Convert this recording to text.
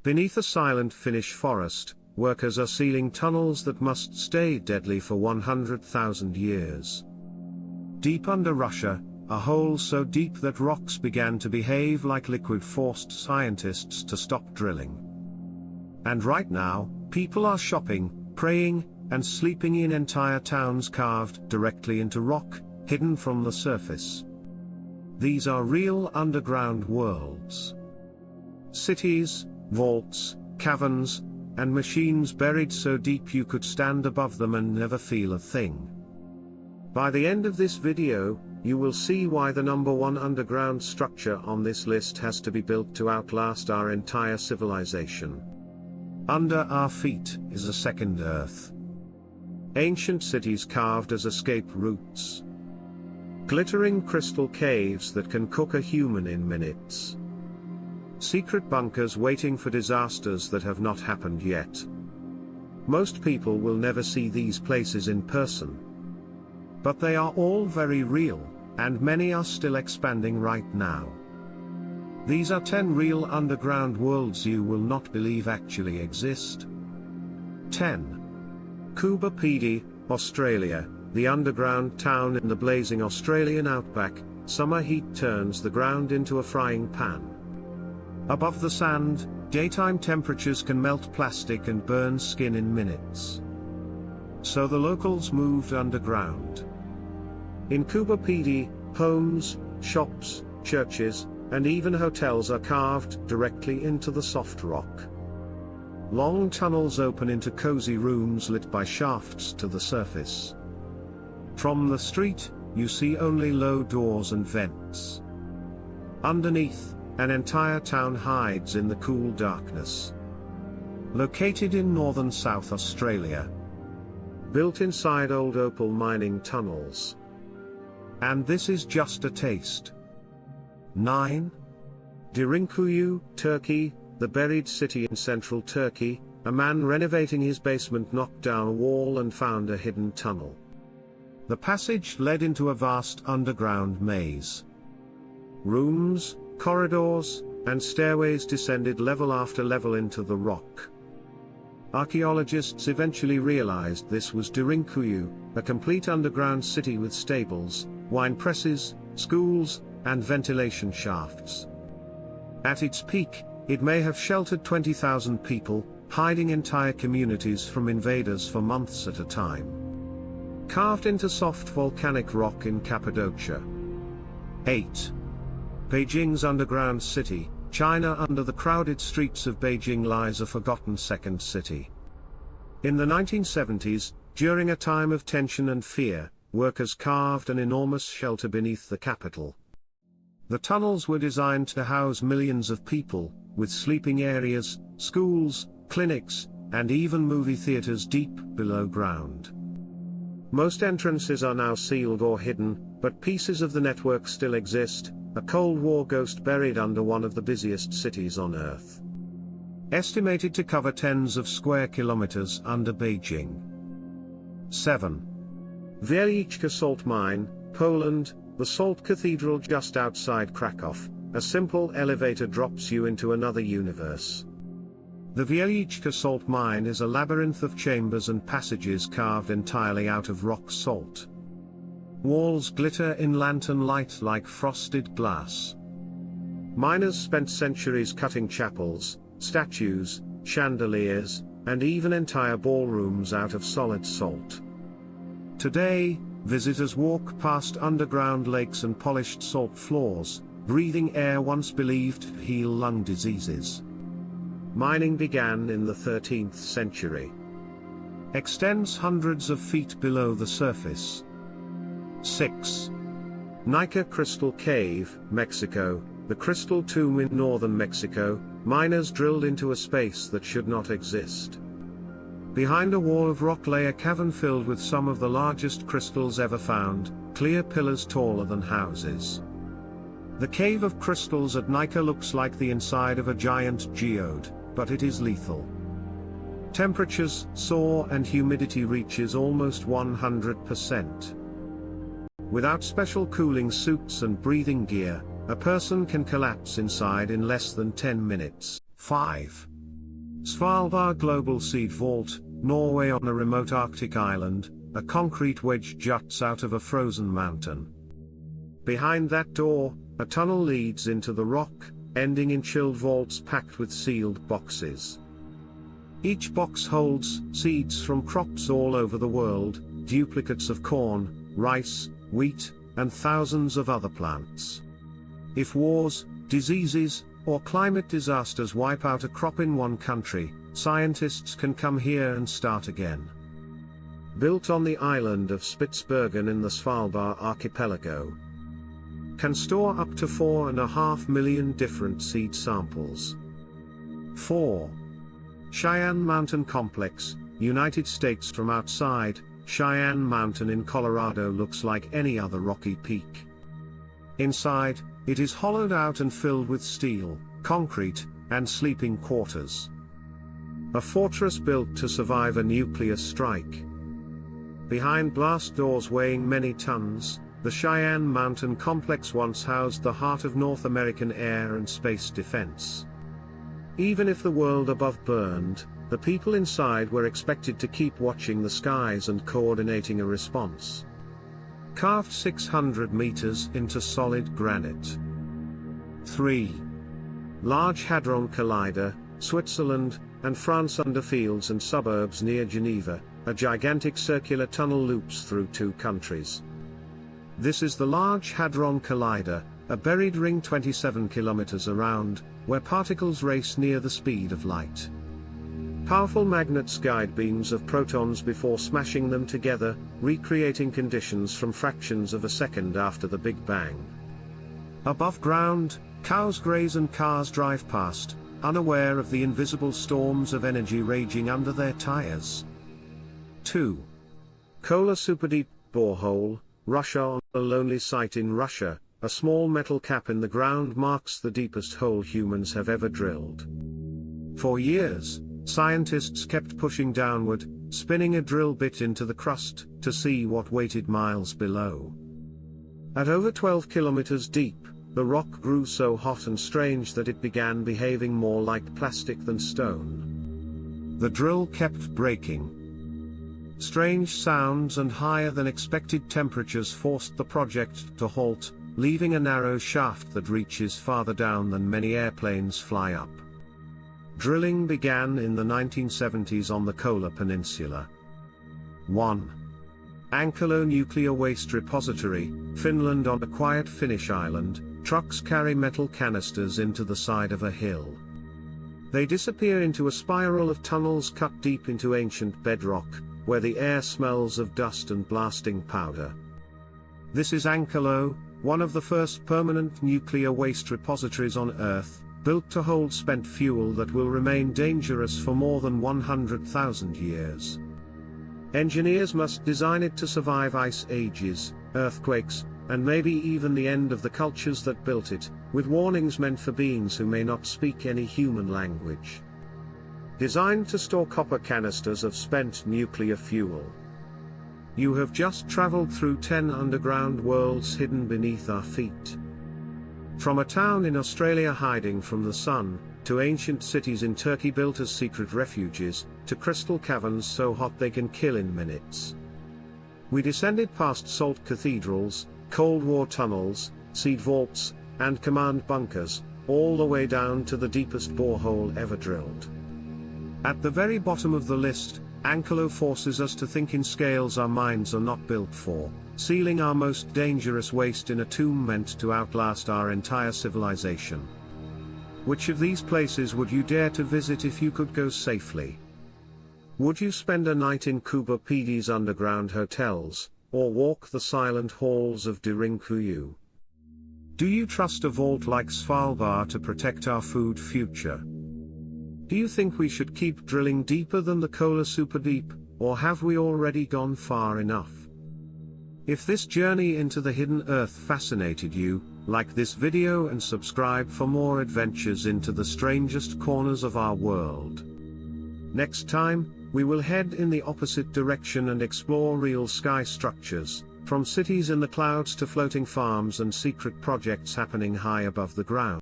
Beneath a silent Finnish forest, workers are sealing tunnels that must stay deadly for 100,000 years. Deep under Russia, a hole so deep that rocks began to behave like liquid forced scientists to stop drilling. And right now, people are shopping, praying, and sleeping in entire towns carved directly into rock, hidden from the surface. These are real underground worlds. Cities, vaults, caverns, and machines buried so deep you could stand above them and never feel a thing. By the end of this video, you will see why the #1 underground structure on this list has to be built to outlast our entire civilization. Under our feet is a second Earth. Ancient cities carved as escape routes. Glittering crystal caves that can cook a human in minutes. Secret bunkers waiting for disasters that have not happened yet. Most people will never see these places in person. But they are all very real, and many are still expanding right now. These are 10 real underground worlds you will not believe actually exist. 10. Caverns, Australia, the underground town in the blazing Australian outback. Summer heat turns the ground into a frying pan. Above the sand, daytime temperatures can melt plastic and burn skin in minutes. So the locals moved underground. In Caverns, homes, shops, churches, and even hotels are carved directly into the soft rock. Long tunnels open into cozy rooms lit by shafts to the surface. From the street, you see only low doors and vents. Underneath, an entire town hides in the cool darkness. Located in northern South Australia. Built inside old opal mining tunnels. And this is just a taste. 9. Derinkuyu, Turkey, the buried city in central Turkey. A man renovating his basement knocked down a wall and found a hidden tunnel. The passage led into a vast underground maze. Rooms, corridors, and stairways descended level after level into the rock. Archaeologists eventually realized this was Derinkuyu, a complete underground city with stables, wine presses, schools, and ventilation shafts. At its peak, it may have sheltered 20,000 people, hiding entire communities from invaders for months at a time. Carved into soft volcanic rock in Cappadocia. 8. Beijing's underground city, China. Under the crowded streets of Beijing lies a forgotten second city. In the 1970s, during a time of tension and fear, workers carved an enormous shelter beneath the capital. The tunnels were designed to house millions of people, with sleeping areas, schools, clinics, and even movie theaters deep below ground. Most entrances are now sealed or hidden, but pieces of the network still exist, a Cold War ghost buried under one of the busiest cities on Earth. Estimated to cover tens of square kilometers under Beijing. 7. Wieliczka salt mine, Poland. The salt cathedral just outside Krakow. A simple elevator drops you into another universe. The Wieliczka salt mine is a labyrinth of chambers and passages carved entirely out of rock salt. Walls glitter in lantern light like frosted glass. Miners spent centuries cutting chapels, statues, chandeliers, and even entire ballrooms out of solid salt. Today, visitors walk past underground lakes and polished salt floors, breathing air once believed to heal lung diseases. Mining began in the 13th century. Extends hundreds of feet below the surface. 6. Nika Crystal Cave, Mexico. The Crystal Tomb in northern Mexico. Miners drilled into a space that should not exist. Behind a wall of rock lay a cavern filled with some of the largest crystals ever found, clear pillars taller than houses. The Cave of Crystals at Nika looks like the inside of a giant geode, but it is lethal. Temperatures soar and humidity reaches almost 100%. Without special cooling suits and breathing gear, a person can collapse inside in less than 10 minutes. 5. Svalbard Global Seed Vault, Norway. On a remote Arctic island, a concrete wedge juts out of a frozen mountain. Behind that door, a tunnel leads into the rock, ending in chilled vaults packed with sealed boxes. Each box holds seeds from crops all over the world, duplicates of corn, rice, wheat, and thousands of other plants. If wars, diseases, or climate disasters wipe out a crop in one country, scientists can come here and start again. Built on the island of Spitsbergen in the Svalbard archipelago, can store up to 4.5 million different seed samples. 4. Cheyenne Mountain Complex, United States. From outside, Cheyenne Mountain in Colorado looks like any other rocky peak. Inside, it is hollowed out and filled with steel, concrete, and sleeping quarters. A fortress built to survive a nuclear strike. Behind blast doors weighing many tons, the Cheyenne Mountain Complex once housed the heart of North American air and space defense. Even if the world above burned, the people inside were expected to keep watching the skies and coordinating a response. Carved 600 meters into solid granite. 3. Large Hadron Collider, Switzerland, and France. Under fields and suburbs near Geneva, a gigantic circular tunnel loops through two countries. This is the Large Hadron Collider, a buried ring 27 kilometers around, where particles race near the speed of light. Powerful magnets guide beams of protons before smashing them together, recreating conditions from fractions of a second after the Big Bang. Above ground, cows graze and cars drive past, unaware of the invisible storms of energy raging under their tires. 2. Kola Superdeep Borehole, Russia. On a lonely site in Russia, a small metal cap in the ground marks the deepest hole humans have ever drilled. For years, scientists kept pushing downward, spinning a drill bit into the crust, to see what waited miles below. At over 12 kilometers deep, the rock grew so hot and strange that it began behaving more like plastic than stone. The drill kept breaking. Strange sounds and higher than expected temperatures forced the project to halt, leaving a narrow shaft that reaches farther down than many airplanes fly up. Drilling began in the 1970s on the Kola Peninsula. 1. Ankelo Nuclear Waste Repository, Finland. On a quiet Finnish island, trucks carry metal canisters into the side of a hill. They disappear into a spiral of tunnels cut deep into ancient bedrock, where the air smells of dust and blasting powder. This is Ankelo, one of the first permanent nuclear waste repositories on Earth, built to hold spent fuel that will remain dangerous for more than 100,000 years. Engineers must design it to survive ice ages, earthquakes, and maybe even the end of the cultures that built it, with warnings meant for beings who may not speak any human language. Designed to store copper canisters of spent nuclear fuel. You have just traveled through 10 underground worlds hidden beneath our feet. From a town in Australia hiding from the sun, to ancient cities in Turkey built as secret refuges, to crystal caverns so hot they can kill in minutes. We descended past salt cathedrals, Cold War tunnels, seed vaults, and command bunkers, all the way down to the deepest borehole ever drilled. At the very bottom of the list, Ankelo forces us to think in scales our minds are not built for, sealing our most dangerous waste in a tomb meant to outlast our entire civilization. Which of these places would you dare to visit if you could go safely? Would you spend a night in Kuba PD's underground hotels, or walk the silent halls of Dirinkuyu? Do you trust a vault like Svalbard to protect our food future? Do you think we should keep drilling deeper than the Kola Superdeep, or have we already gone far enough? If this journey into the hidden earth fascinated you, like this video and subscribe for more adventures into the strangest corners of our world. Next time, we will head in the opposite direction and explore real sky structures, from cities in the clouds to floating farms and secret projects happening high above the ground.